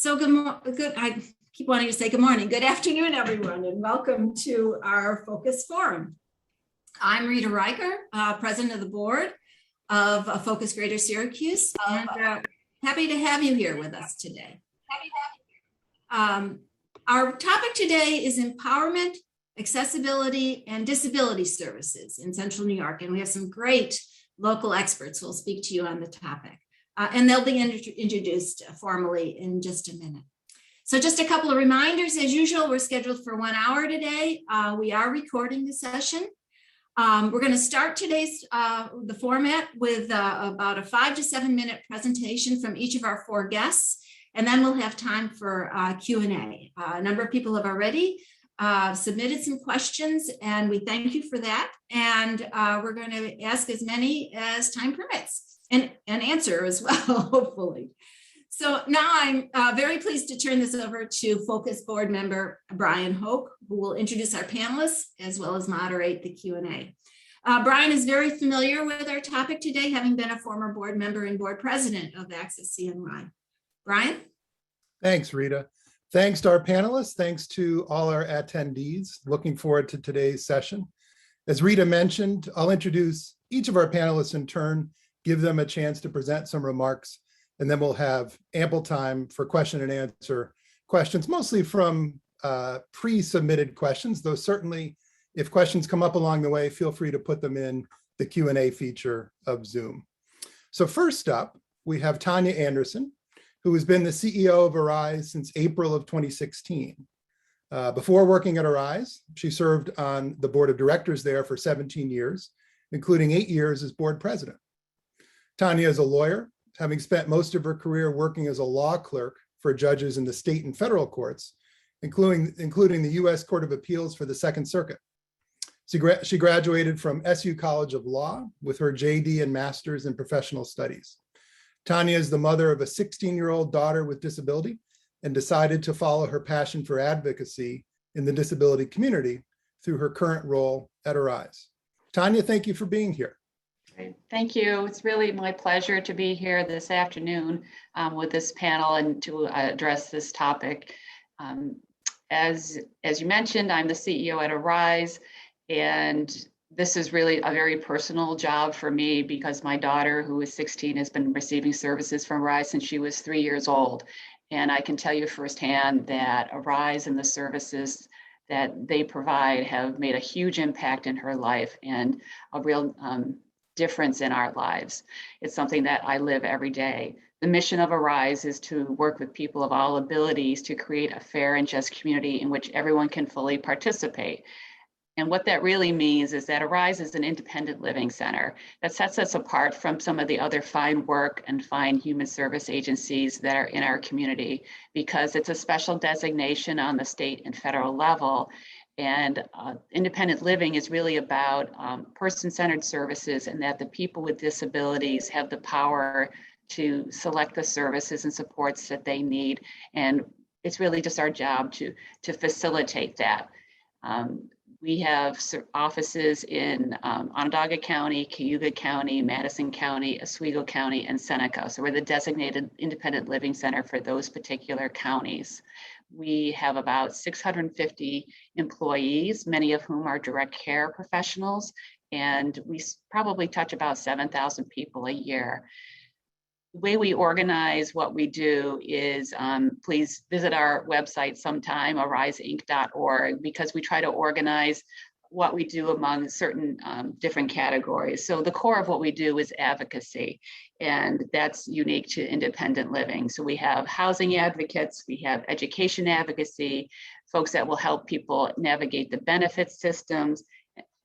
I keep wanting to say good morning. Good afternoon, everyone, and welcome to our Focus Forum. I'm Rita Riker, President of the Board of Focus Greater Syracuse, and happy to have you here with us today. Our topic today is empowerment, accessibility, and disability services in Central New York, and we have some great local experts who will speak to you on the topic. And they'll be introduced formally in just a minute. So just a couple of reminders. As usual, we're scheduled for 1 hour today. We are recording the session. We're going to start today's the format with about a 5 to 7 minute presentation from each of our 4 guests, and then we'll have time for Q&A. A number of people have already submitted some questions, and we thank you for that. And we're going to ask as many as time permits. And answer as well, hopefully. So now I'm very pleased to turn this over to Focus Board Member Brian Hoke, who will introduce our panelists as well as moderate the Q&A. Brian is very familiar with our topic today, having been a former board member and board president of AccessCNY. Brian? Thanks, Rita. Thanks to our panelists. Thanks to all our attendees. Looking forward to today's session. As Rita mentioned, I'll introduce each of our panelists in turn, give them a chance to present some remarks, and then we'll have ample time for question and answer questions, mostly from pre-submitted questions, though certainly if questions come up along the way, feel free to put them in the Q&A feature of Zoom. So first up, we have Tania Anderson, who has been the CEO of ARISE since April of 2016. Before working at ARISE, she served on the board of directors there for 17 years, including 8 years as board president. Tania is a lawyer, having spent most of her career working as a law clerk for judges in the state and federal courts, including the U.S. Court of Appeals for the Second Circuit. She graduated from SU College of Law with her JD and Master's in Professional Studies. Tania is the mother of a 16-year-old daughter with disability and decided to follow her passion for advocacy in the disability community through her current role at ARISE. Tania, thank you for being here. Thank you. It's really my pleasure to be here this afternoon with this panel and to address this topic. As you mentioned, I'm the CEO at ARISE, and this is really a very personal job for me because my daughter, who is 16, has been receiving services from ARISE since she was 3 years old. And I can tell you firsthand that ARISE and the services that they provide have made a huge impact in her life and a real difference in our lives. It's something that I live every day. The mission of ARISE is to work with people of all abilities to create a fair and just community in which everyone can fully participate. And what that really means is that ARISE is an independent living center that sets us apart from some of the other fine work and fine human service agencies that are in our community, because it's a special designation on the state and federal level. And independent living is really about person-centered services, and that the people with disabilities have the power to select the services and supports that they need. And it's really just our job to facilitate that. We have offices in Onondaga County, Cayuga County, Madison County, Oswego County, and Seneca. So we're the designated independent living center for those particular counties. We have about 650 employees, many of whom are direct care professionals, and we probably touch about 7,000 people a year. The way we organize what we do is, please visit our website sometime, ariseinc.org, because we try to organize what we do among certain different categories. So the core of what we do is advocacy, and that's unique to independent living. So we have housing advocates, we have education advocacy, folks that will help people navigate the benefit systems,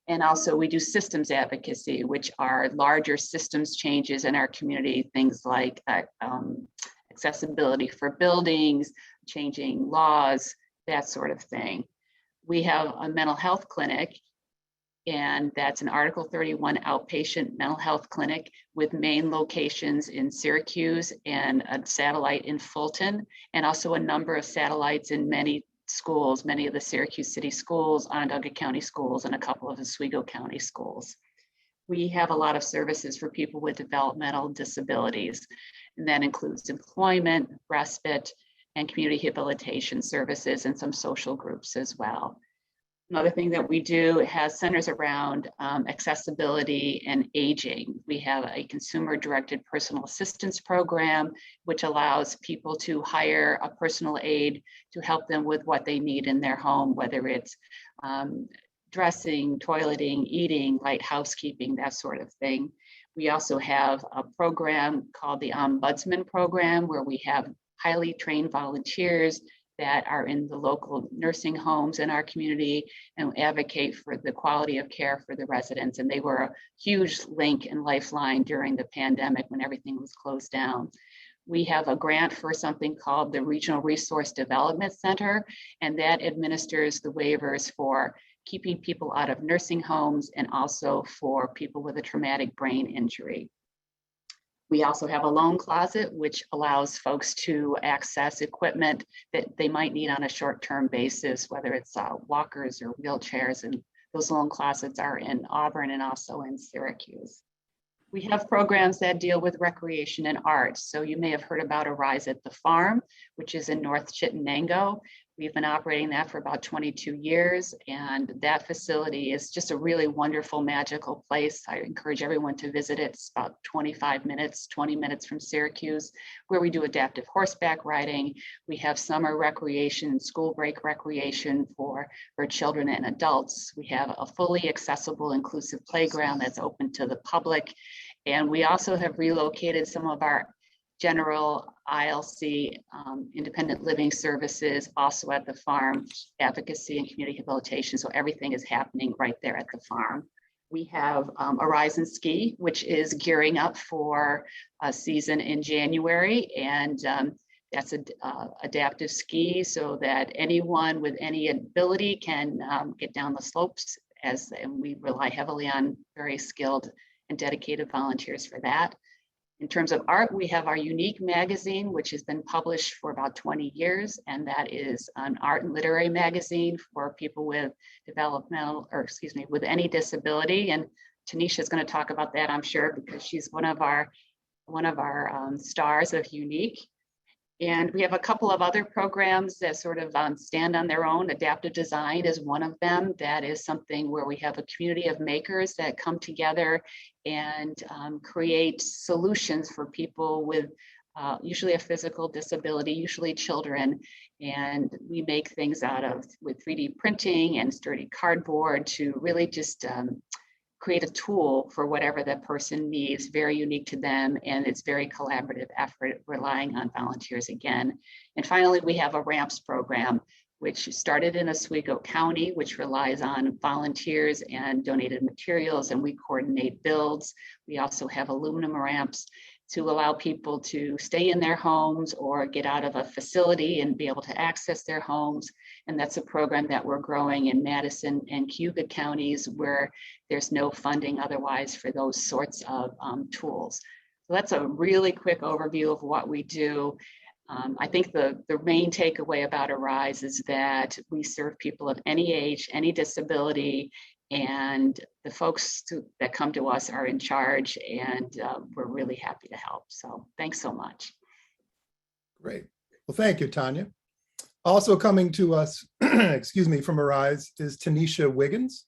and also we do systems advocacy, which are larger systems changes in our community, things like accessibility for buildings, changing laws, that sort of thing. We have a mental health clinic, and that's an Article 31 outpatient mental health clinic with main locations in Syracuse and a satellite in Fulton, and also a number of satellites in many schools, many of the Syracuse City schools, Onondaga County schools, and a couple of Oswego County schools. We have a lot of services for people with developmental disabilities, and that includes employment, respite, and community habilitation services and some social groups as well. Another thing that we do has centers around accessibility and aging. We have a consumer-directed personal assistance program, which allows people to hire a personal aide to help them with what they need in their home, whether it's dressing, toileting, eating, light housekeeping, that sort of thing. We also have a program called the Ombudsman Program, where we have highly trained volunteers that are in the local nursing homes in our community and advocate for the quality of care for the residents. And they were a huge link and lifeline during the pandemic when everything was closed down. We have a grant for something called the Regional Resource Development Center, and that administers the waivers for keeping people out of nursing homes and also for people with a traumatic brain injury. We also have a loan closet, which allows folks to access equipment that they might need on a short-term basis, whether it's walkers or wheelchairs, and those loan closets are in Auburn and also in Syracuse. We have programs that deal with recreation and art. So you may have heard about ARISE at the Farm, which is in North Chittenango. We've been operating that for about 22 years, and that facility is just a really wonderful, magical place. I encourage everyone to visit it. It's about 25 minutes, 20 minutes from Syracuse, where we do adaptive horseback riding. We have summer recreation, school break recreation for children and adults. We have a fully accessible, inclusive playground that's open to the public. And we also have relocated some of our general ILC independent living services also at the farm, advocacy and community habilitation. So everything is happening right there at the farm. We have ARISE and Ski, which is gearing up for a season in January. And that's adaptive ski so that anyone with any ability can get down the slopes, and we rely heavily on very skilled and dedicated volunteers for that. In terms of art, we have our Unique magazine, which has been published for about 20 years, and that is an art and literary magazine for people with with any disability. And Tanisha is going to talk about that, I'm sure, because she's one of our stars of Unique. And we have a couple of other programs that sort of stand on their own. Adaptive design is one of them. That is something where we have a community of makers that come together and create solutions for people with usually a physical disability, usually children. And we make things with 3D printing and sturdy cardboard to really just create a tool for whatever that person needs, very unique to them, and it's very collaborative effort, relying on volunteers again. And finally, we have a RAMPS program, which started in Oswego County, which relies on volunteers and donated materials, and we coordinate builds. We also have aluminum ramps to allow people to stay in their homes or get out of a facility and be able to access their homes. And that's a program that we're growing in Madison and Cayuga counties where there's no funding otherwise for those sorts of tools. So that's a really quick overview of what we do. I think the main takeaway about ARISE is that we serve people of any age, any disability, and the folks that come to us are in charge, and we're really happy to help. So thanks so much. Great. Well, thank you, Tania. Also coming to us, excuse me, from ARISE is Tanisha Wiggins,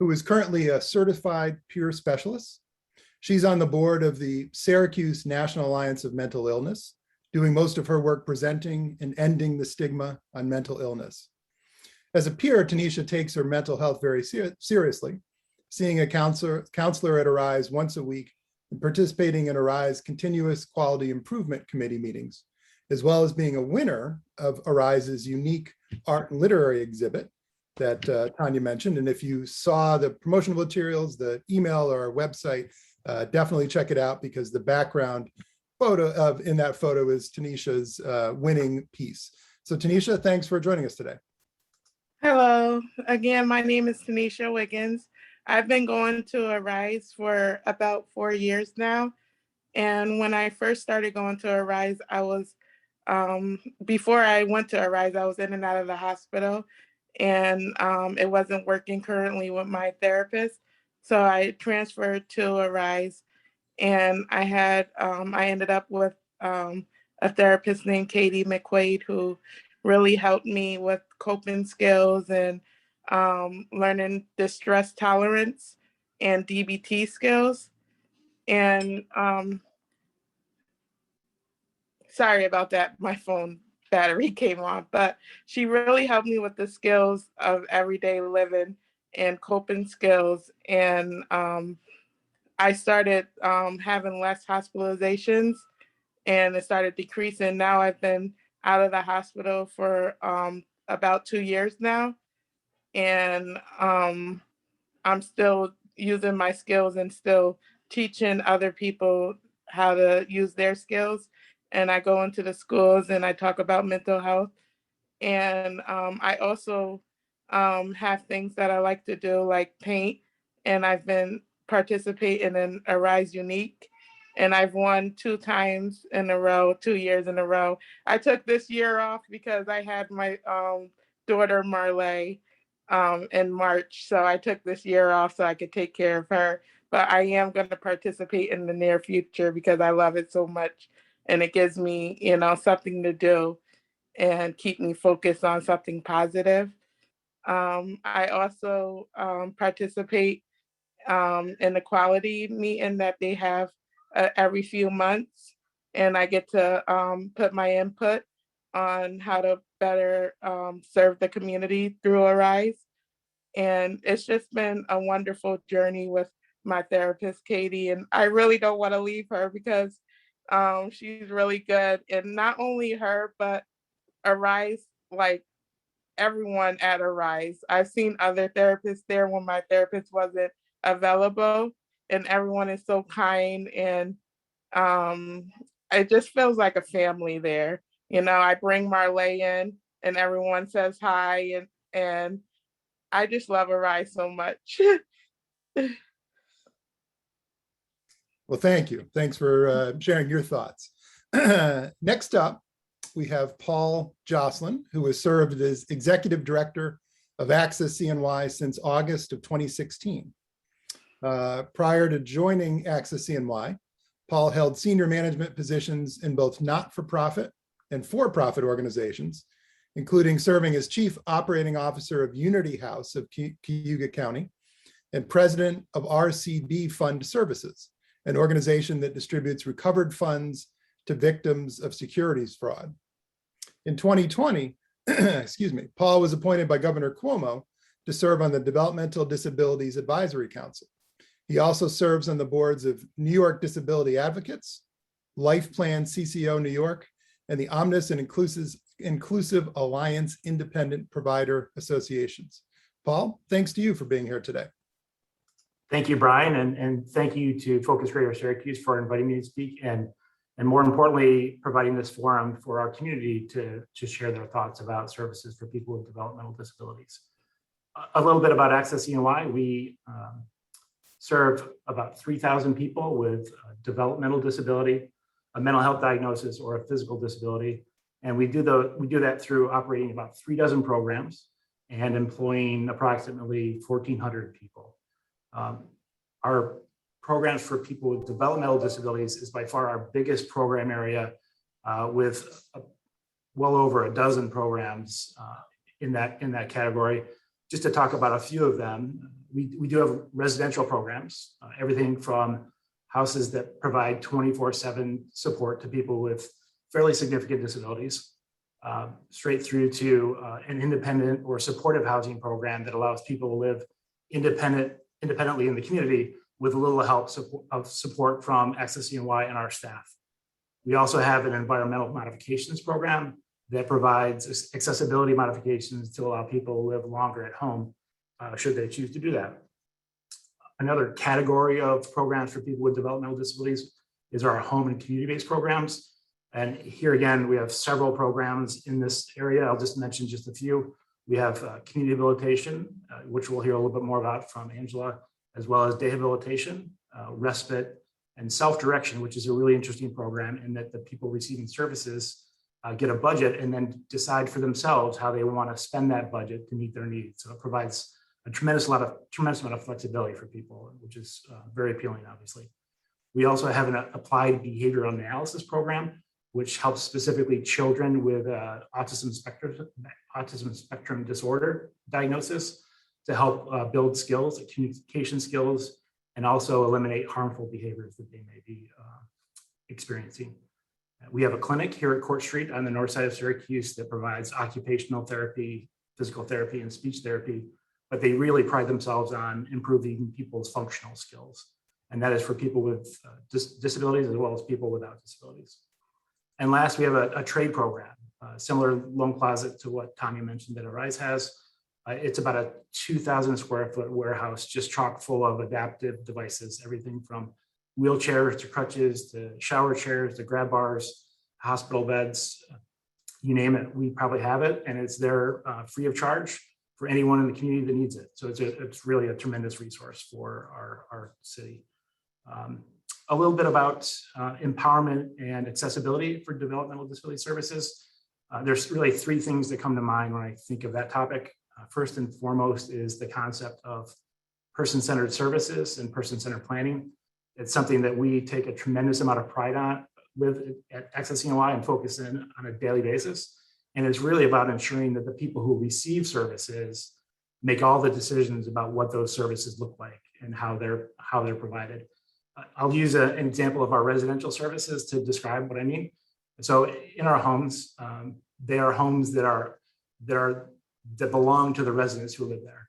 who is currently a certified peer specialist. She's on the board of the Syracuse National Alliance of Mental Illness, doing most of her work presenting and ending the stigma on mental illness. As a peer, Tanisha takes her mental health very seriously, seeing a counselor at ARISE once a week and participating in ARISE continuous quality improvement committee meetings, as well as being a winner of ARISE's unique art and literary exhibit that Tania mentioned. And if you saw the promotional materials, the email or our website, definitely check it out, because the background photo in that photo is Tanisha's winning piece. So Tanisha, thanks for joining us today. Hello, again, my name is Tanisha Wiggins. I've been going to ARISE for about 4 years now. And when I first started going to ARISE, I was, before I went to ARISE, I was in and out of the hospital, and it wasn't working currently with my therapist. So I transferred to ARISE, and I ended up with a therapist named Katie McQuaid, who really helped me with coping skills and learning distress tolerance and DBT skills. And sorry about that, my phone battery came on, but she really helped me with the skills of everyday living and coping skills. And I started having less hospitalizations, and it started decreasing. Now I've been out of the hospital for about 2 years now, and I'm still using my skills and still teaching other people how to use their skills. And I go into the schools and I talk about mental health. And I also have things that I like to do, like paint. And I've been participating in ARISE Unique. And I've won 2 times in a row, 2 years in a row. I took this year off because I had my daughter Marley in March. So I took this year off so I could take care of her. But I am going to participate in the near future because I love it so much. And it gives me, something to do and keep me focused on something positive. I also participate in the quality meeting that they have every few months. And I get to put my input on how to better serve the community through ARISE. And it's just been a wonderful journey with my therapist, Katie. And I really don't want to leave her because she's really good. And not only her, but ARISE, like everyone at ARISE. I've seen other therapists there when my therapist wasn't available, and everyone is so kind, and it just feels like a family there. I bring Marley in and everyone says hi, and I just love ARISE so much. Well, thank you. Thanks for sharing your thoughts. Next up, we have Paul Joslyn, who has served as Executive Director of AccessCNY since August of 2016. Prior to joining AccessCNY, Paul held senior management positions in both not-for-profit and for-profit organizations, including serving as Chief Operating Officer of Unity House of Cayuga County and President of RCB Fund Services, an organization that distributes recovered funds to victims of securities fraud. In 2020, Paul was appointed by Governor Cuomo to serve on the Developmental Disabilities Advisory Council. He also serves on the boards of New York Disability Advocates, Life Plan CCO New York, and the Omnis and Inclusive Alliance Independent Provider Associations. Paul, thanks to you for being here today. Thank you, Brian, and thank you to Focus Greater Syracuse for inviting me to speak, and more importantly, providing this forum for our community to share their thoughts about services for people with developmental disabilities. A little bit about AccessCNY. We serve about 3,000 people with developmental disability, a mental health diagnosis, or a physical disability. And we do that through operating about 3 dozen programs and employing approximately 1,400 people. Our programs for people with developmental disabilities is by far our biggest program area, with well over 12 programs in that category. Just to talk about a few of them, we do have residential programs, everything from houses that provide 24/7 support to people with fairly significant disabilities, straight through to an independent or supportive housing program that allows people to live independently in the community with a little help of support from AccessCNY and our staff. We also have an environmental modifications program that provides accessibility modifications to allow people to live longer at home, should they choose to do that. Another category of programs for people with developmental disabilities is our home and community-based programs. And here again, we have several programs in this area. I'll just mention just a few. We have community habilitation, which we'll hear a little bit more about from Angela, as well as dehabilitation, respite, and self-direction, which is a really interesting program in that the people receiving services get a budget and then decide for themselves how they want to spend that budget to meet their needs. So it provides a tremendous amount of flexibility for people, which is very appealing, obviously. We also have an applied behavioral analysis program, which helps specifically children with autism spectrum disorder diagnosis to help build skills, communication skills, and also eliminate harmful behaviors that they may be experiencing. We have a clinic here at Court Street on the north side of Syracuse that provides occupational therapy, physical therapy, and speech therapy, but they really pride themselves on improving people's functional skills. And that is for people with disabilities as well as people without disabilities. And last, we have a trade program, similar loan closet to what Tania mentioned that ARISE has. It's about a 2,000 square foot warehouse, just chock full of adaptive devices, everything from wheelchairs to crutches to shower chairs to grab bars, hospital beds, you name it, we probably have it, and it's there free of charge for anyone in the community that needs it. So it's really a tremendous resource for our city. A little bit about empowerment and accessibility for developmental disability services. There's really three things that come to mind when I think of that topic. First and foremost is the concept of person-centered services and person-centered planning. It's something that we take a tremendous amount of pride on with at AccessCNY and focus in on a daily basis. And it's really about ensuring that the people who receive services make all the decisions about what those services look like and how they're provided. I'll use an example of our residential services to describe what I mean. So in our homes, they are homes that belong to the residents who live there.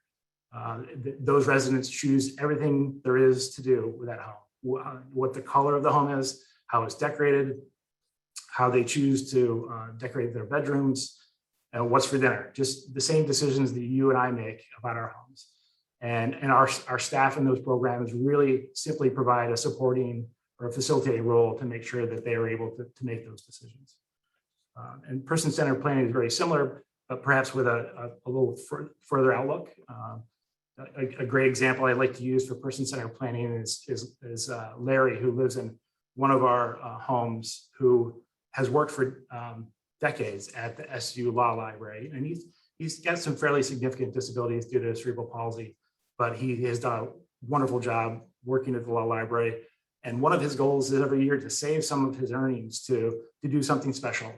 Those residents choose everything there is to do with that home. What the color of the home is, how it's decorated, how they choose to decorate their bedrooms, and what's for dinner. Just the same decisions that you and I make about our homes. And our staff in those programs really simply provide a supporting or a facilitating role to make sure that they are able to make those decisions. And person-centered planning is very similar, but perhaps with a little further outlook. A great example I like to use for person-centered planning is Larry, who lives in one of our homes, who has worked for decades at the SU Law Library, and he's got some fairly significant disabilities due to cerebral palsy, but he has done a wonderful job working at the law library. And one of his goals is every year to save some of his earnings to do something special.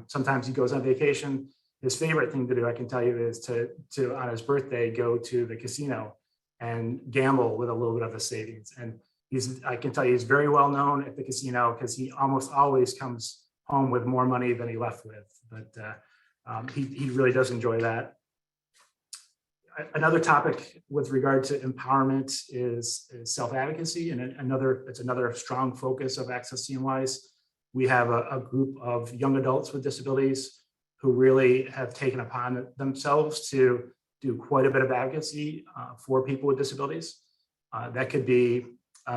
Sometimes he goes on vacation. His favorite thing to do, I can tell you, is to on his birthday, go to the casino and gamble with a little bit of his savings. And I can tell you, he's very well known at the casino because he almost always comes home with more money than he left with. But he really does enjoy that. Another topic with regard to empowerment is self-advocacy, and it's another strong focus of AccessCNY's. We have a group of young adults with disabilities who really have taken upon themselves to do quite a bit of advocacy for people with disabilities. That could be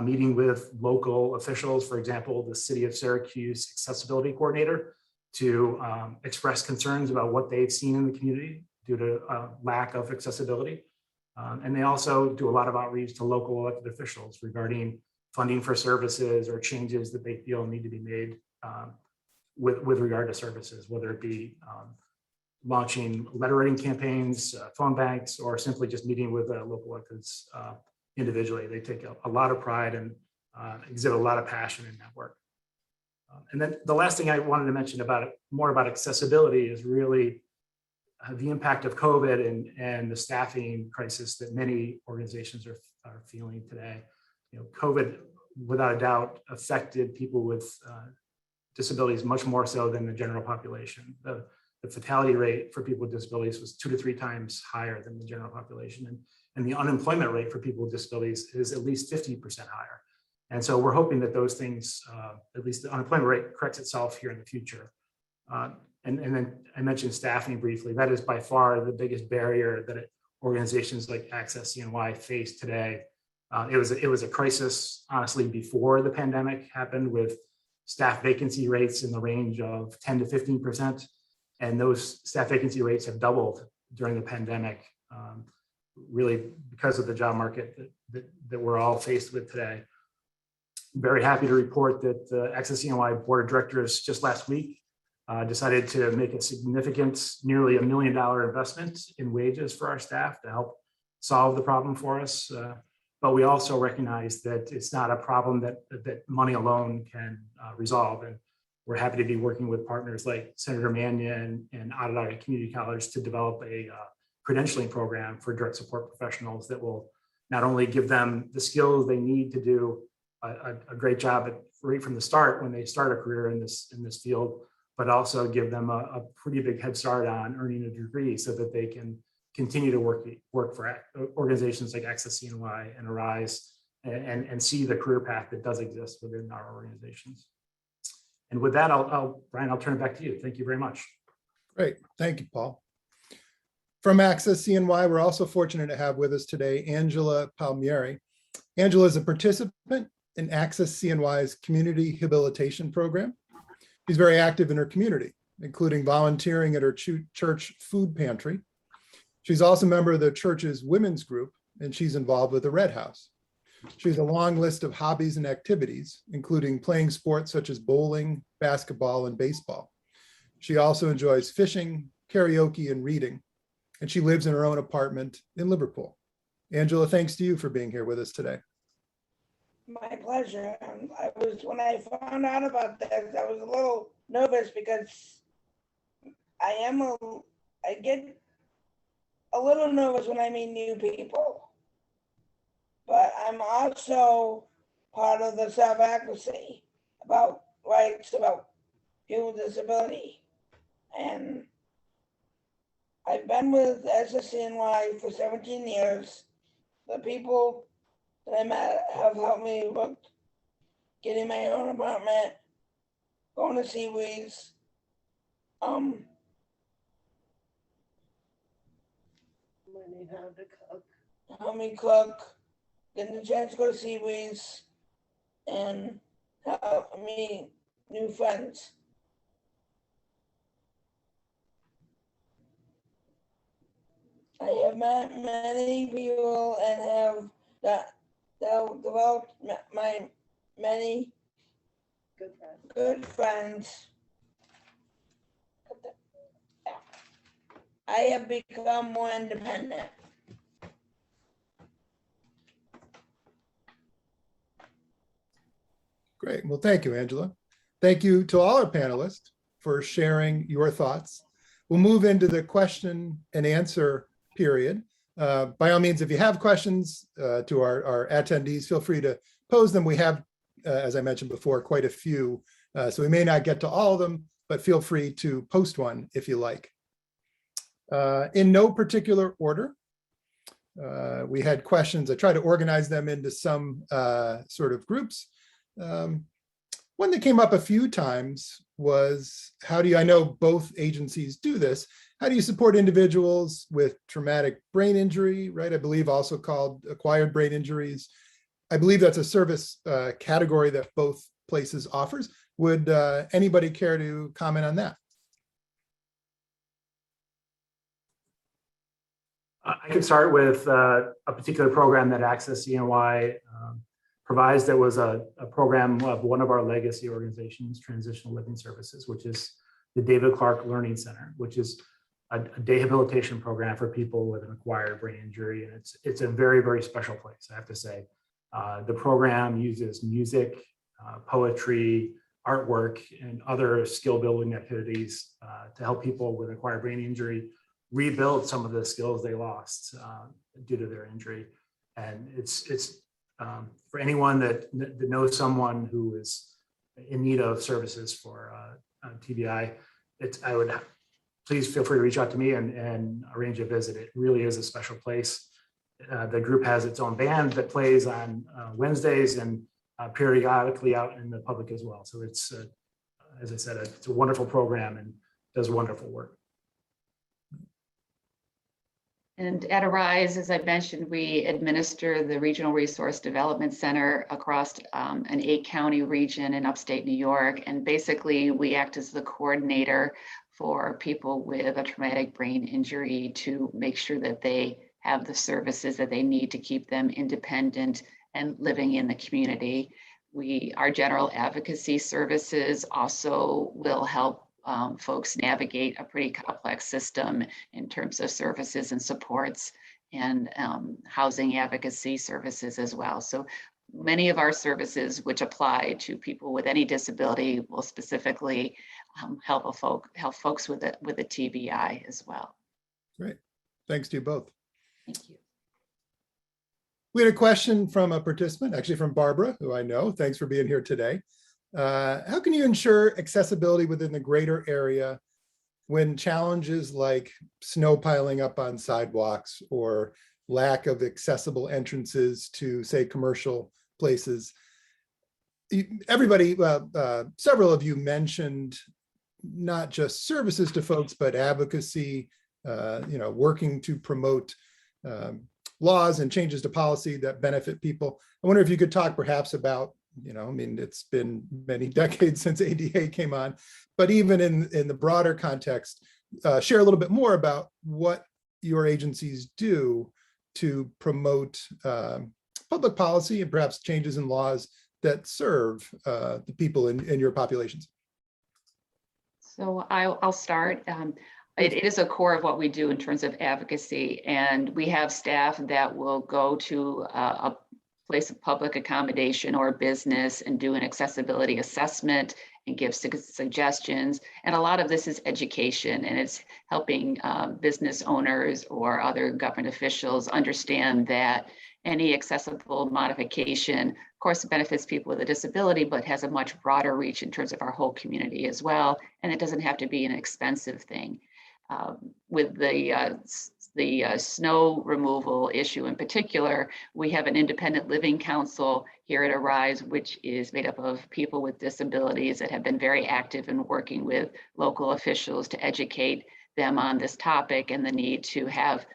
meeting with local officials, for example, the City of Syracuse Accessibility Coordinator, to express concerns about what they've seen in the community due to lack of accessibility. And they also do a lot of outreach to local elected officials regarding funding for services or changes that they feel need to be made with regard to services, whether it be launching letter writing campaigns, phone banks, or simply just meeting with local electeds individually. They take a lot of pride and exhibit a lot of passion in that work. And then the last thing I wanted to mention more about accessibility is really the impact of COVID and the staffing crisis that many organizations are feeling today. COVID, without a doubt, affected people with disabilities much more so than the general population. The fatality rate for people with disabilities was 2 to 3 times higher than the general population. And the unemployment rate for people with disabilities is at least 50% higher. And so we're hoping that those things, at least the unemployment rate, corrects itself here in the future. And then I mentioned staffing briefly. That is by far the biggest barrier that organizations like AccessCNY face today. It was a crisis, honestly, before the pandemic happened, with staff vacancy rates in the range of 10 to 15%. And those staff vacancy rates have doubled during the pandemic, really because of the job market that we're all faced with today. I'm very happy to report that the AccessCNY Board of Directors just last week decided to make a significant, nearly $1 million investment in wages for our staff to help solve the problem for us. But we also recognize that it's not a problem that money alone can resolve. And we're happy to be working with partners like Senator Mannion and Onondaga Community College to develop a credentialing program for direct support professionals that will not only give them the skills they need to do a great job right from the start when they start a career in this field, but also give them a pretty big head start on earning a degree so that they can continue to work for organizations like AccessCNY and ARISE and see the career path that does exist within our organizations. And with that, Brian, I'll turn it back to you. Thank you very much. Great. Thank you, Paul. From AccessCNY, we're also fortunate to have with us today Angela Palmieri. Angela is a participant in AccessCNY's Community Habilitation Program. She's very active in her community, including volunteering at her church food pantry. She's also a member of the church's women's group, and she's involved with the Red House. She has a long list of hobbies and activities, including playing sports such as bowling, basketball, and baseball. She also enjoys fishing, karaoke, and reading, and she lives in her own apartment in Liverpool. Angela, thanks to you for being here with us today. My pleasure. When I found out about this, I was a little nervous because I get a little nervous when I meet new people. But I'm also part of the self-advocacy about rights about people with disability. And I've been with AccessCNY for 17 years. The people that I met have helped me with getting my own apartment, going to CNY's, learning how to cook, help me cook, getting the chance to go to CNY's, and help me new friends. I have met many people and have developed my many good friends. I have become more independent. Great. Well, thank you, Angela. Thank you to all our panelists for sharing your thoughts. We'll move into the question and answer period. By all means, if you have questions to our attendees, feel free to pose them. We have, as I mentioned before, quite a few, so we may not get to all of them, but feel free to post one if you like. In no particular order, we had questions. I tried to organize them into some sort of groups. One that came up a few times was, I know both agencies do this, how do you support individuals with traumatic brain injury, right? I believe also called acquired brain injuries. I believe that's a service category that both places offers. Would anybody care to comment on that? I can start with a particular program that AccessCNY provides that was a program of one of our legacy organizations, Transitional Living Services, which is the David Clark Learning Center, which is a rehabilitation program for people with an acquired brain injury. And it's a very, very special place, I have to say. The program uses music, poetry, artwork, and other skill building activities to help people with acquired brain injury rebuild some of the skills they lost due to their injury. And it's for anyone that knows someone who is in need of services for TBI, I would please feel free to reach out to me and arrange a visit. It really is a special place. The group has its own band that plays on Wednesdays and periodically out in the public as well. So it's, as I said, it's a wonderful program and does wonderful work. And at ARISE, as I mentioned, we administer the Regional Resource Development Center across an 8-county region in upstate New York. And basically, we act as the coordinator for people with a traumatic brain injury to make sure that they have the services that they need to keep them independent and living in the community. Our general advocacy services also will help folks navigate a pretty complex system in terms of services and supports and housing advocacy services as well. So many of our services which apply to people with any disability will specifically help folks with a TBI as well. Great. Thanks to you both. Thank you. We had a question from a participant, actually from Barbara, who I know. Thanks for being here today. How can you ensure accessibility within the greater area when challenges like snow piling up on sidewalks or lack of accessible entrances to, say, commercial places? Everybody, several of you mentioned not just services to folks, but advocacy, working to promote laws and changes to policy that benefit people. I wonder if you could talk perhaps about, it's been many decades since ADA came on, but even in the broader context, share a little bit more about what your agencies do to promote public policy and perhaps changes in laws that serve the people in your populations. So I'll start. It is a core of what we do in terms of advocacy, and we have staff that will go to a place of public accommodation or business and do an accessibility assessment and give suggestions. And a lot of this is education, and it's helping business owners or other government officials understand that any accessible modification, of course, benefits people with a disability, but has a much broader reach in terms of our whole community as well. And it doesn't have to be an expensive thing. With the snow removal issue in particular, we have an independent living council here at ARISE, which is made up of people with disabilities that have been very active in working with local officials to educate them on this topic and the need to have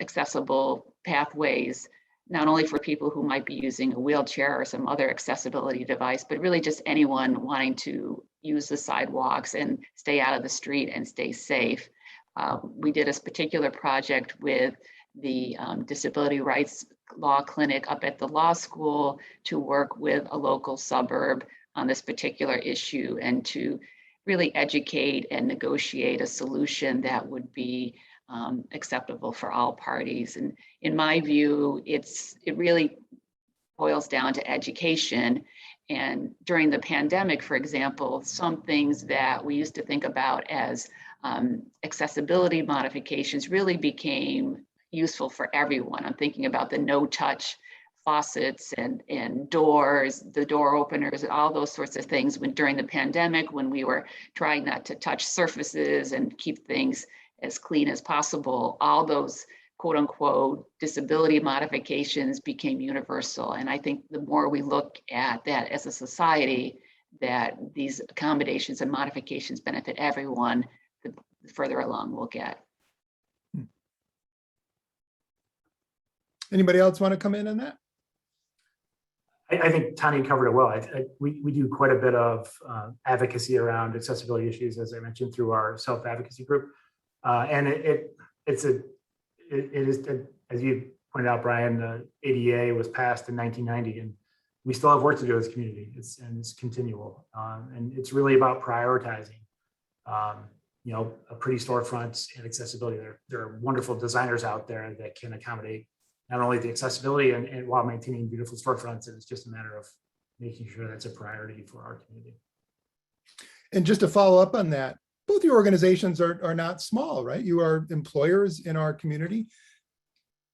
accessible pathways, not only for people who might be using a wheelchair or some other accessibility device, but really just anyone wanting to use the sidewalks and stay out of the street and stay safe. We did a particular project with the Disability Rights Law Clinic up at the law school to work with a local suburb on this particular issue and to really educate and negotiate a solution that would be acceptable for all parties. And in my view, it really boils down to education. And during the pandemic, for example, some things that we used to think about as accessibility modifications really became useful for everyone. I'm thinking about the no-touch faucets and doors, the door openers, and all those sorts of things during the pandemic, when we were trying not to touch surfaces and keep things as clean as possible, all those quote unquote disability modifications became universal. And I think the more we look at that as a society, that these accommodations and modifications benefit everyone, the further along we'll get. Anybody else want to come in on that? I think Tania covered it well. We do quite a bit of advocacy around accessibility issues, as I mentioned, through our self-advocacy group. And it is, as you pointed out, Brian, the ADA was passed in 1990, and we still have work to do as a community. It's continual. And it's really about prioritizing, pretty storefronts and accessibility. There are wonderful designers out there that can accommodate not only the accessibility and while maintaining beautiful storefronts. And it's just a matter of making sure that's a priority for our community. And just to follow up on that, both your organizations are not small, right? You are employers in our community.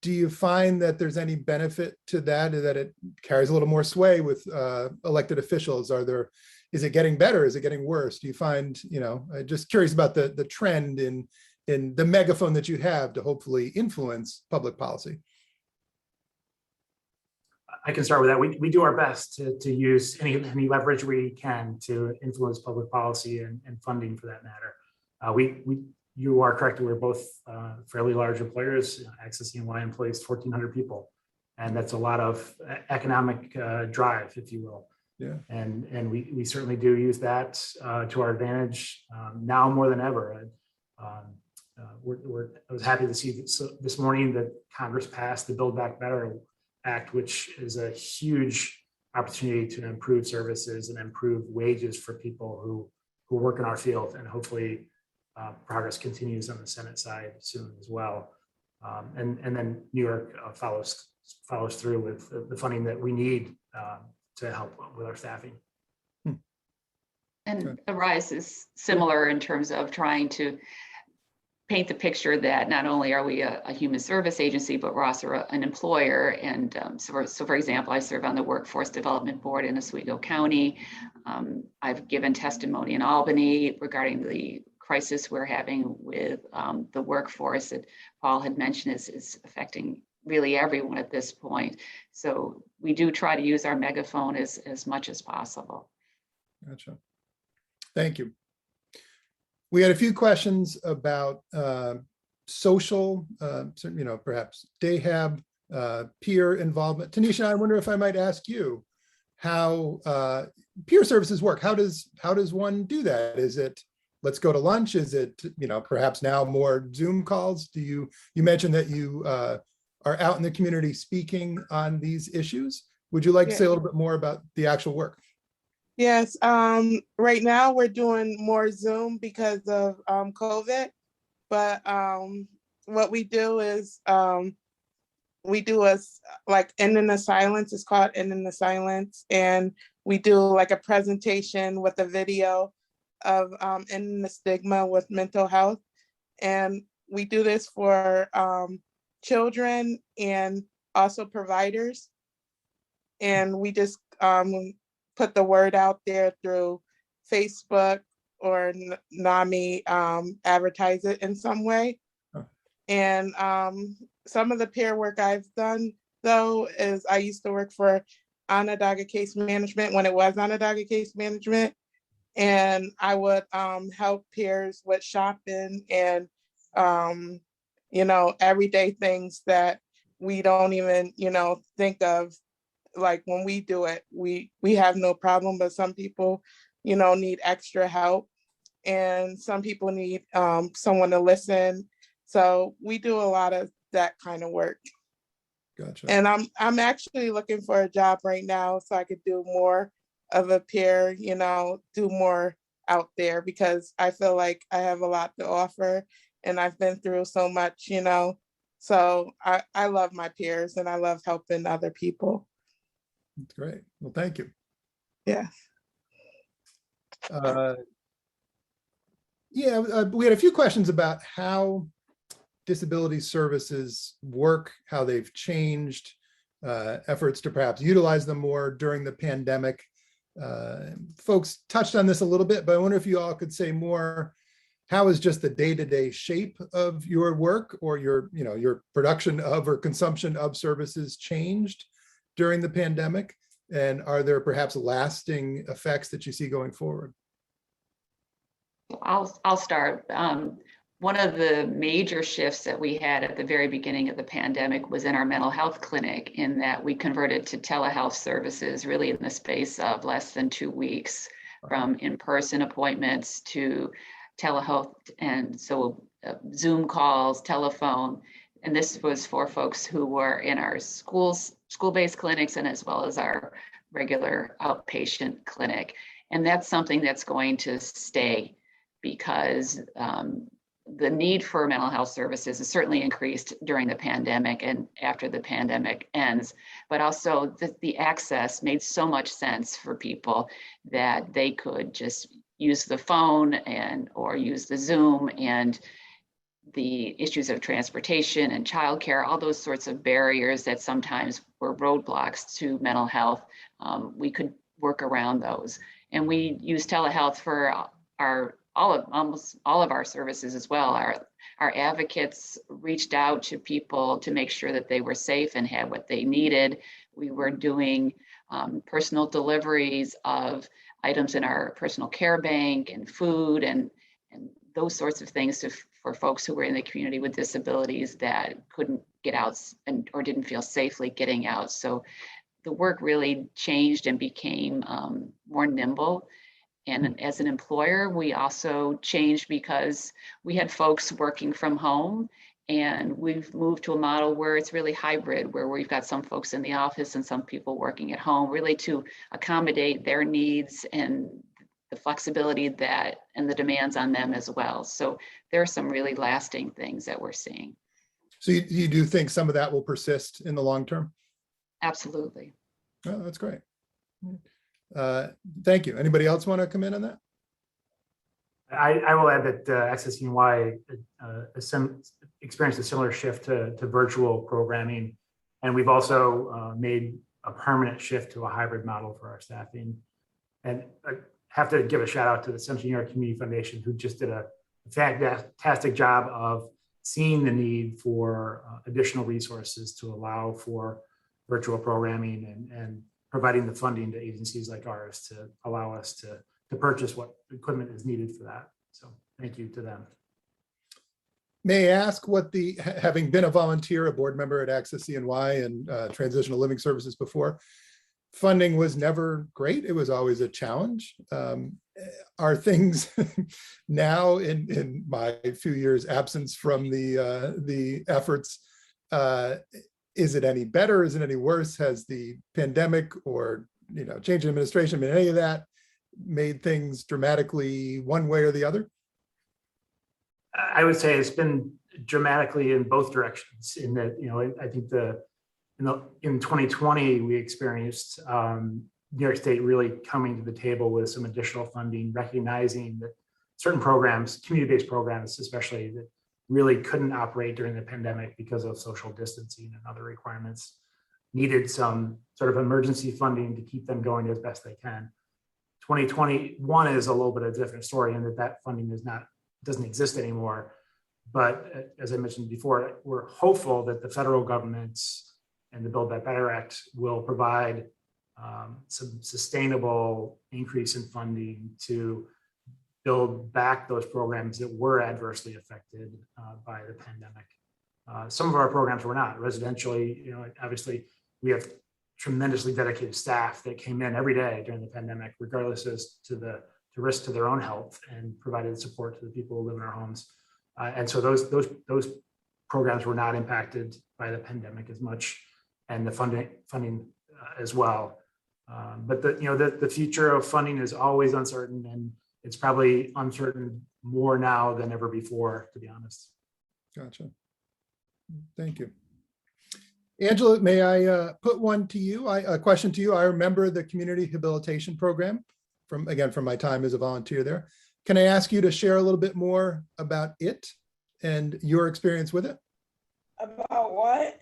Do you find that there's any benefit to that it carries a little more sway with elected officials? Is it getting better? Is it getting worse? Do you find, just curious about the trend in the megaphone that you have to hopefully influence public policy? I can start with that. We do our best to use any leverage we can to influence public policy and funding for that matter. You are correct. We're both fairly large employers. AccessCNY employs 1,400 people, and that's a lot of economic drive, if you will. Yeah. And we certainly do use that to our advantage now more than ever. I was happy to see this morning that Congress passed the Build Back Better Act, which is a huge opportunity to improve services and improve wages for people who work in our field. And hopefully progress continues on the Senate side soon as well. And then New York follows follows through with the funding that we need to help with our staffing. And ARISE is similar in terms of trying to paint the picture that not only are we a human service agency, but we're also an employer. And so for example, I serve on the Workforce Development Board in Oswego County. I've given testimony in Albany regarding the crisis we're having with the workforce that Paul had mentioned is affecting really everyone at this point. So we do try to use our megaphone as much as possible. Gotcha. Thank you. We had a few questions about social, perhaps DAHAB, peer involvement. Tanisha, I wonder if I might ask you how peer services work. How does one do that? Is it let's go to lunch? Is it perhaps now more Zoom calls? You mentioned that you are out in the community speaking on these issues. Would you like to say a little bit more about the actual work? Yes, right now we're doing more Zoom because of COVID, but what we do is we do like Ending the Silence. It's called Ending the Silence, and we do like a presentation with a video of ending the stigma with mental health, and we do this for children and also providers, and we just put the word out there through Facebook or NAMI, advertise it in some way. Huh. And some of the peer work I've done though is I used to work for Onondaga Case Management when it was Onondaga Case Management. And I would help peers with shopping and, everyday things that we don't even, think of. Like when we do it, we have no problem, but some people, need extra help, and some people need someone to listen. So we do a lot of that kind of work. Gotcha. And I'm actually looking for a job right now so I could do more of a peer, do more out there, because I feel like I have a lot to offer and I've been through so much, so I love my peers and I love helping other people. That's great. Well, thank you. Yeah. We had a few questions about how disability services work, how they've changed, efforts to perhaps utilize them more during the pandemic. Folks touched on this a little bit, but I wonder if you all could say more. How is just the day-to-day shape of your work or your production of or consumption of services changed during the pandemic? And are there perhaps lasting effects that you see going forward? I'll start. One of the major shifts that we had at the very beginning of the pandemic was in our mental health clinic, in that we converted to telehealth services really in the space of less than 2 weeks, from in-person appointments to telehealth, and so Zoom calls, telephone. And this was for folks who were in our school-based clinics and as well as our regular outpatient clinic. And that's something that's going to stay, because the need for mental health services has certainly increased during the pandemic and after the pandemic ends, but also the access made so much sense for people that they could just use the phone or use the Zoom, and the issues of transportation and childcare, all those sorts of barriers that sometimes were roadblocks to mental health, we could work around those. And we use telehealth for almost all of our services as well. Our advocates reached out to people to make sure that they were safe and had what they needed. We were doing personal deliveries of items in our personal care bank and food and those sorts of things for folks who were in the community with disabilities that couldn't get out or didn't feel safely getting out. So the work really changed and became more nimble. And as an employer, we also changed because we had folks working from home, and we've moved to a model where it's really hybrid, where we've got some folks in the office and some people working at home, really to accommodate their needs and the flexibility and the demands on them as well. So there are some really lasting things that we're seeing. So you do think some of that will persist in the long term? Absolutely. Oh, that's great. Thank you. Anybody else want to come in on that? I will add that AccessCNY experienced a similar shift to virtual programming. And we've also made a permanent shift to a hybrid model for our staffing. And I have to give a shout out to the Central New York Community Foundation, who just did a fantastic job of seeing the need for additional resources to allow for virtual programming and providing the funding to agencies like ours to allow us to purchase what equipment is needed for that. So thank you to them. May I ask what having been a volunteer, a board member at AccessCNY and Transitional Living Services before, funding was never great. It was always a challenge. Are things now in my few years absence from the efforts, is it any better? Is it any worse? Has the pandemic or change in administration, any of that made things dramatically one way or the other? I would say it's been dramatically in both directions. In that, I think in 2020 we experienced New York State really coming to the table with some additional funding, recognizing that certain programs, community-based programs especially, that really couldn't operate during the pandemic because of social distancing and other requirements, needed some sort of emergency funding to keep them going as best they can. 2021 is a little bit of a different story in that funding doesn't exist anymore. But as I mentioned before, we're hopeful that the federal government and the Build Back Better Act will provide some sustainable increase in funding to build back those programs that were adversely affected by the pandemic. Some of our programs were not. Residentially, obviously we have tremendously dedicated staff that came in every day during the pandemic, regardless as to the risk to their own health, and provided support to the people who live in our homes. And so those programs were not impacted by the pandemic as much, and the funding as well. But the future of funding is always uncertain, and it's probably uncertain more now than ever before, to be honest. Gotcha. Thank you. Angela, may I put one to you? A question to you. I remember the Community Habilitation Program from my time as a volunteer there. Can I ask you to share a little bit more about it and your experience with it? About what?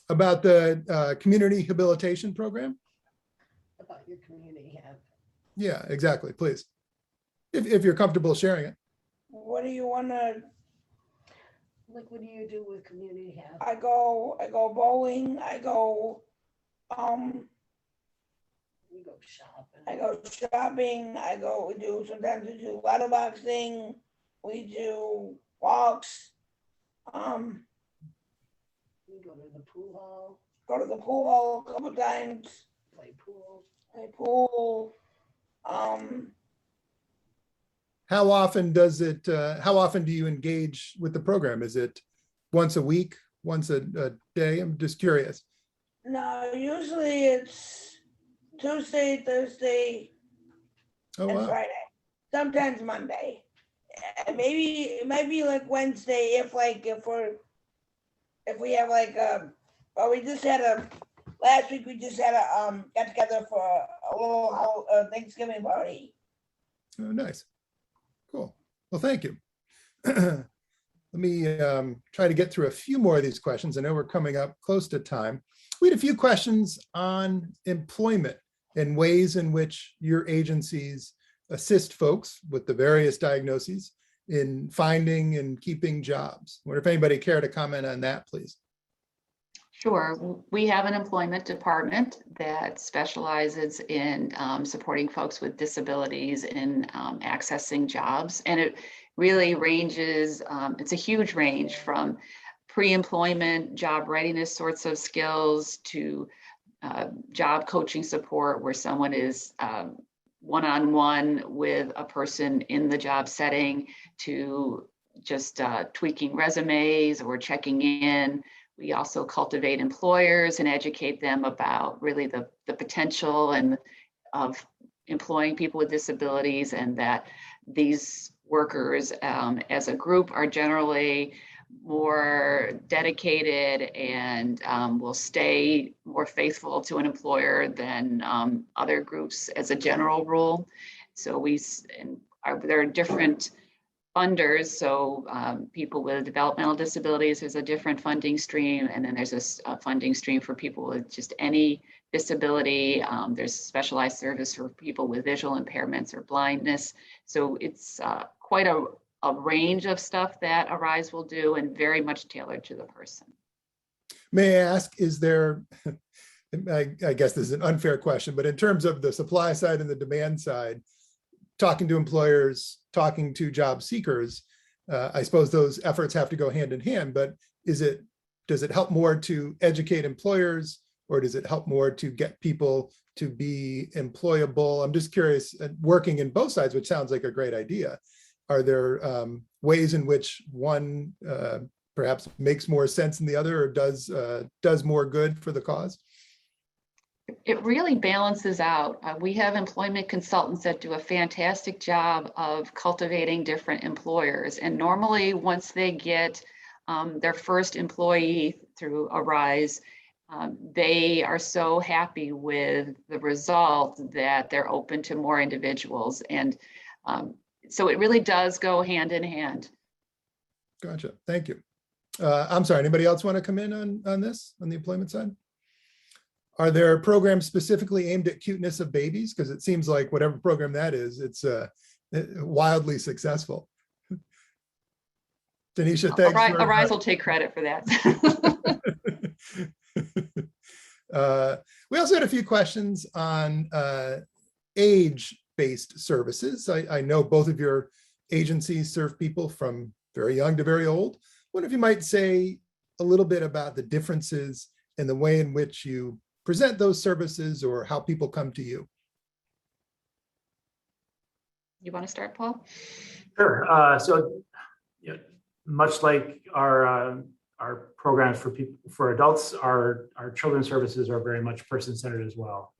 About the Community Habilitation Program? About your community hub. Yeah, exactly, please. If you're comfortable sharing it. What do you want to? Like, what do you do with community hub? I go bowling. I go We go shopping. I go shopping. Sometimes we do lotto boxing. We do walks. We go to the pool hall. Go to the pool hall a couple times. Play pool. Play pool. How often do you engage with the program? Is it once a week, once a day? I'm just curious. No, usually it's Tuesday, Thursday, Oh, and wow. Friday. Sometimes Monday. Maybe it might be like Wednesday if we have last week we just had a get together for a little Thanksgiving party. Oh, nice. Cool. Well, thank you. Let me try to get through a few more of these questions. I know we're coming up close to time. We had a few questions on employment and ways in which your agencies assist folks with the various diagnoses in finding and keeping jobs. I wonder if anybody care to comment on that, please. Sure. We have an employment department that specializes in supporting folks with disabilities in accessing jobs. And it really ranges, it's a huge range from pre-employment, job readiness sorts of skills to job coaching support where someone is one-on-one with a person in the job setting to just tweaking resumes or checking in. We also cultivate employers and educate them about really the potential and of employing people with disabilities, and that these workers as a group are generally more dedicated and will stay more faithful to an employer than other groups as a general rule. So there are different funders. So people with developmental disabilities, there's a different funding stream. And then there's a funding stream for people with just any disability. There's specialized service for people with visual impairments or blindness. So it's quite a range of stuff that ARISE will do and very much tailored to the person. May I ask, is there, I guess this is an unfair question, but in terms of the supply side and the demand side, talking to employers, talking to job seekers, I suppose those efforts have to go hand in hand, but does it help more to educate employers, or does it help more to get people to be employable? I'm just curious, working in both sides, which sounds like a great idea. Are there ways in which one perhaps makes more sense than the other, or does more good for the cause? It really balances out. We have employment consultants that do a fantastic job of cultivating different employers. And normally once they get their first employee through ARISE, they are so happy with the result that they're open to more individuals. And so it really does go hand in hand. Gotcha. Thank you. I'm sorry, anybody else want to come in on this, on the employment side? Are there programs specifically aimed at cuteness of babies? Because it seems like whatever program that is, it's wildly successful. Tanisha, thanks. ARISE will take credit for that. We also had a few questions on age-based services. I know both of your agencies serve people from very young to very old. I wonder if you might say a little bit about the differences in the way in which you present those services or how people come to you. You want to start, Paul? Sure. Much like our programs for adults, our children's services are very much person-centered as well.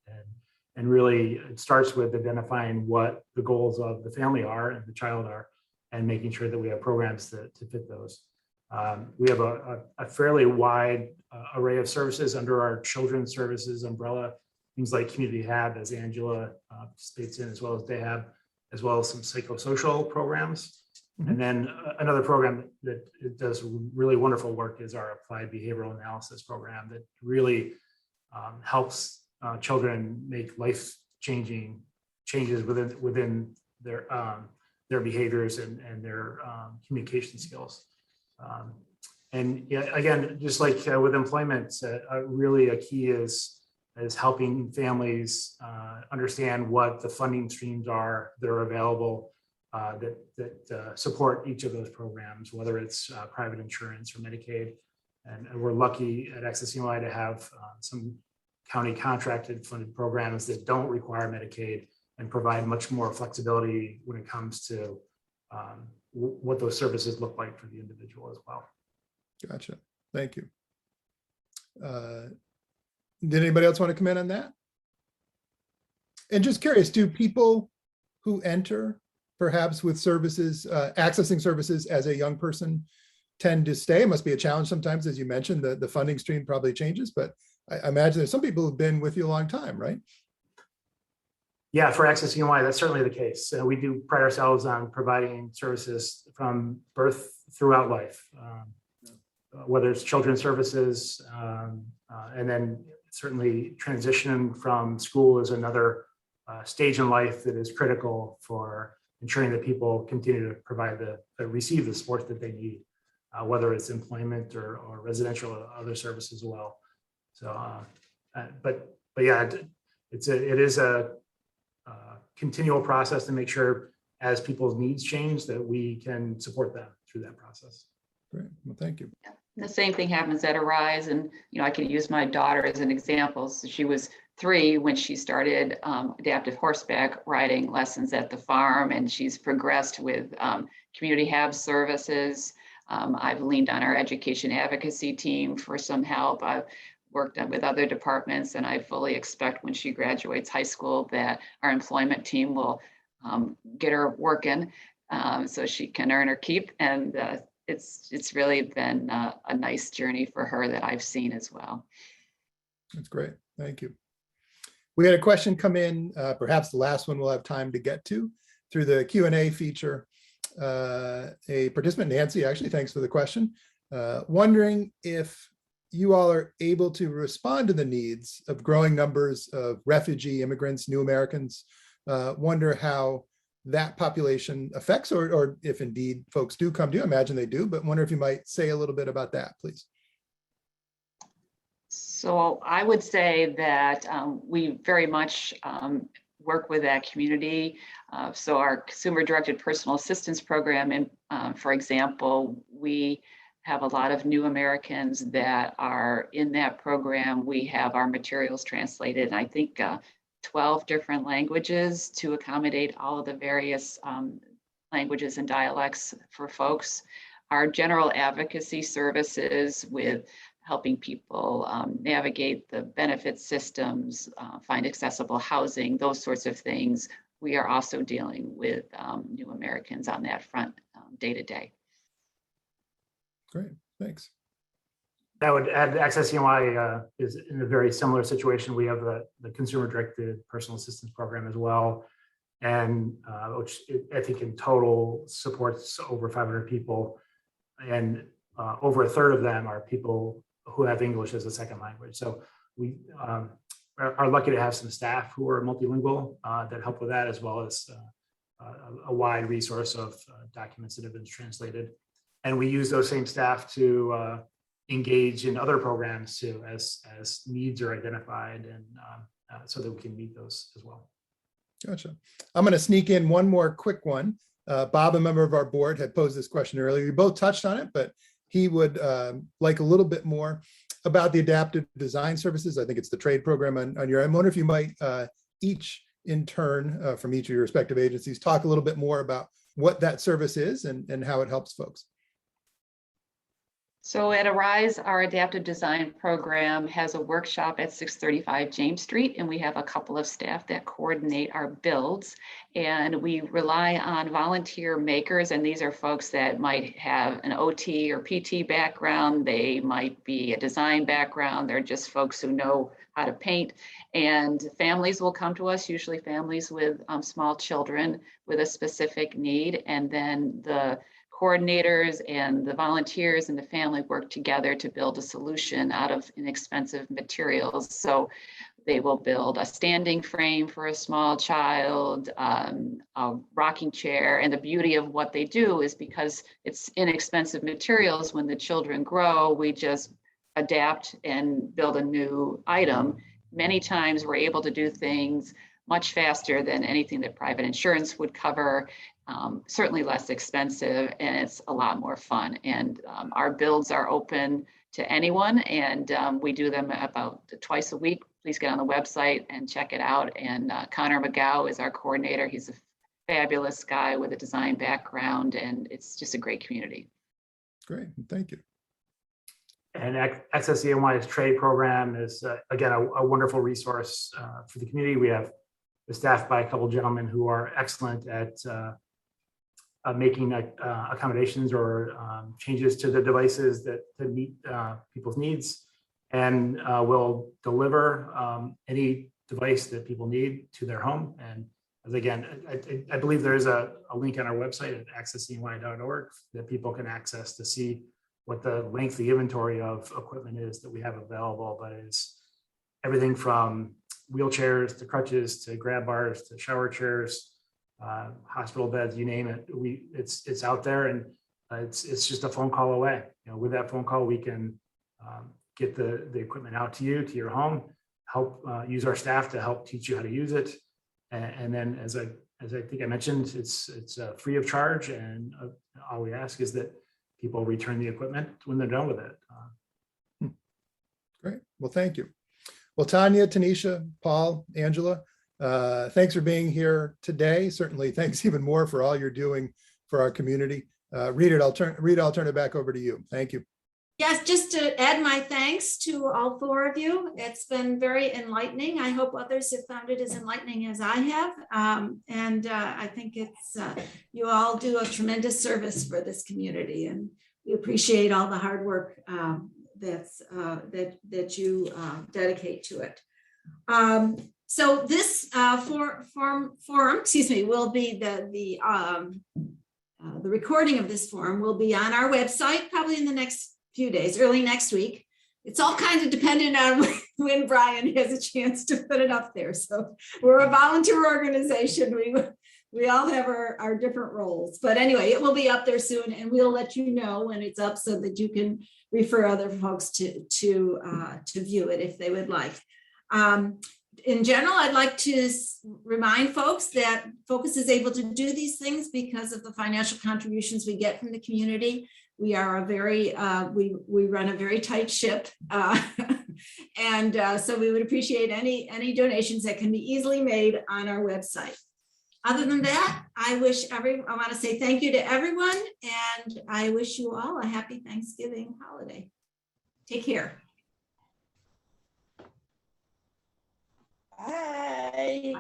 And really it starts with identifying what the goals of the family are and the child are, and making sure that we have programs to fit those. We have a fairly wide array of services under our children's services umbrella, things like Community Hab, as Angela participates in, as well as DAHAB, as well as some psychosocial programs. Mm-hmm. And then another program that does really wonderful work is our applied behavioral analysis program that really helps children make life-changing changes within their behaviors and their communication skills. And yeah, again, just like with employment, really a key is helping families understand what the funding streams are that are available that support each of those programs, whether it's private insurance or Medicaid. And we're lucky at AccessCNY to have some county contracted funded programs that don't require Medicaid and provide much more flexibility when it comes to what those services look like for the individual as well. Gotcha. Thank you. Did anybody else want to comment on that? And just curious, do people who enter perhaps with services, accessing services as a young person tend to stay? It must be a challenge sometimes, as you mentioned, the funding stream probably changes, but I imagine there's some people who've been with you a long time, right? Yeah, for AccessCNY, that's certainly the case. We do pride ourselves on providing services from birth throughout life, whether it's children's services, and then certainly transition from school is another stage in life that is critical for ensuring that people continue to receive the support that they need, whether it's employment or residential or other services as well. So, but yeah, it is a continual process to make sure as people's needs change that we can support them through that process. Great, well, thank you. Yeah. The same thing happens at ARISE, and I can use my daughter as an example. So she was 3 when she started adaptive horseback riding lessons at the farm, and she's progressed with community hab services. I've leaned on our education advocacy team for some help. I've worked with other departments, and I fully expect when she graduates high school that our employment team will get her working so she can earn her keep and it's really been a nice journey for her that I've seen as well. That's great. Thank you. We had a question come in, perhaps the last one we'll have time to get to through the Q&A feature. A participant, Nancy, actually, thanks for the question. Wondering if you all are able to respond to the needs of growing numbers of refugee immigrants, new Americans. Wonder how that population affects, or if indeed folks do come to you. I imagine they do, but wonder if you might say a little bit about that, please. So I would say that we very much work with that community. So our consumer-directed personal assistance program, and for example, we have a lot of new Americans that are in that program. We have our materials translated, and I think 12 different languages to accommodate all of the various languages and dialects for folks. Our general advocacy services with helping people navigate the benefit systems, find accessible housing, those sorts of things. We are also dealing with new Americans on that front day to day. Great, thanks. I would add AccessCNY is in a very similar situation. We have the consumer-directed personal assistance program as well, and which I think in total supports over 500 people, and over a third of them are people who have English as a second language. So we are lucky to have some staff who are multilingual that help with that, as well as a wide resource of documents that have been translated. And we use those same staff to engage in other programs too, as needs are identified, and so that we can meet those as well. Gotcha. I'm going to sneak in one more quick one. Bob, a member of our board, had posed this question earlier. You both touched on it, but he would like a little bit more about the adaptive design services. I think it's the trade program on your end. I wonder if you might each in turn from each of your respective agencies talk a little bit more about what that service is and how it helps folks. So at ARISE, our adaptive design program has a workshop at 635 James Street, and we have a couple of staff that coordinate our builds. And we rely on volunteer makers, and these are folks that might have an OT or PT background. They might be a design background. They're just folks who know how to paint. And families will come to us, usually families with small children with a specific need. And then the coordinators and the volunteers and the family work together to build a solution out of inexpensive materials. So they will build a standing frame for a small child, a rocking chair. And the beauty of what they do is because it's inexpensive materials, when the children grow, we just adapt and build a new item. Many times we're able to do things much faster than anything that private insurance would cover. Certainly less expensive, and it's a lot more fun. And our builds are open to anyone, and we do them about twice a week. Please get on the website and check it out. And Connor McGow is our coordinator. He's a fabulous guy with a design background, and it's just a great community. Great, thank you. And AccessCNY's trade program is, again, a wonderful resource for the community. We have the staff by a couple of gentlemen who are excellent at making accommodations or changes to the devices that meet people's needs, and will deliver any device that people need to their home. And as again, I believe there is a link on our website at accesscny.org that people can access to see what the lengthy inventory of equipment is that we have available. But it's everything from wheelchairs to crutches to grab bars to shower chairs, hospital beds, you name it. It's out there, and it's just a phone call away. You know, with that phone call, we can get the equipment out to you, to your home, help use our staff to help teach you how to use it. And then as I think I mentioned, it's free of charge, and all we ask is that people return the equipment when they're done with it. Great. Well, thank you. Well, Tania, Tanisha, Paul, Angela, thanks for being here today. Certainly, thanks even more for all you're doing for our community. Rita, I'll turn it back over to you. Thank you. Yes, just to add my thanks to all four of you. It's been very enlightening. I hope others have found it as enlightening as I have. I think it's you all do a tremendous service for this community, and We appreciate all the hard work that you dedicate to it. So this forum, will be the recording of this forum will be on our website probably in the next few days, early next week. It's all kind of dependent on when Brian has a chance to put it up there. So we're a volunteer organization. We all have our different roles, but anyway, it will be up there soon, and we'll let you know when it's up so that you can refer other folks to view it if they would like. In general, I'd like to remind folks that Focus is able to do these things because of the financial contributions we get from the community. We are a very, we run a very tight ship. And so we would appreciate any donations that can be easily made on our website. Other than that, I want to say thank you to everyone, and I wish you all a happy Thanksgiving holiday. Take care. Bye.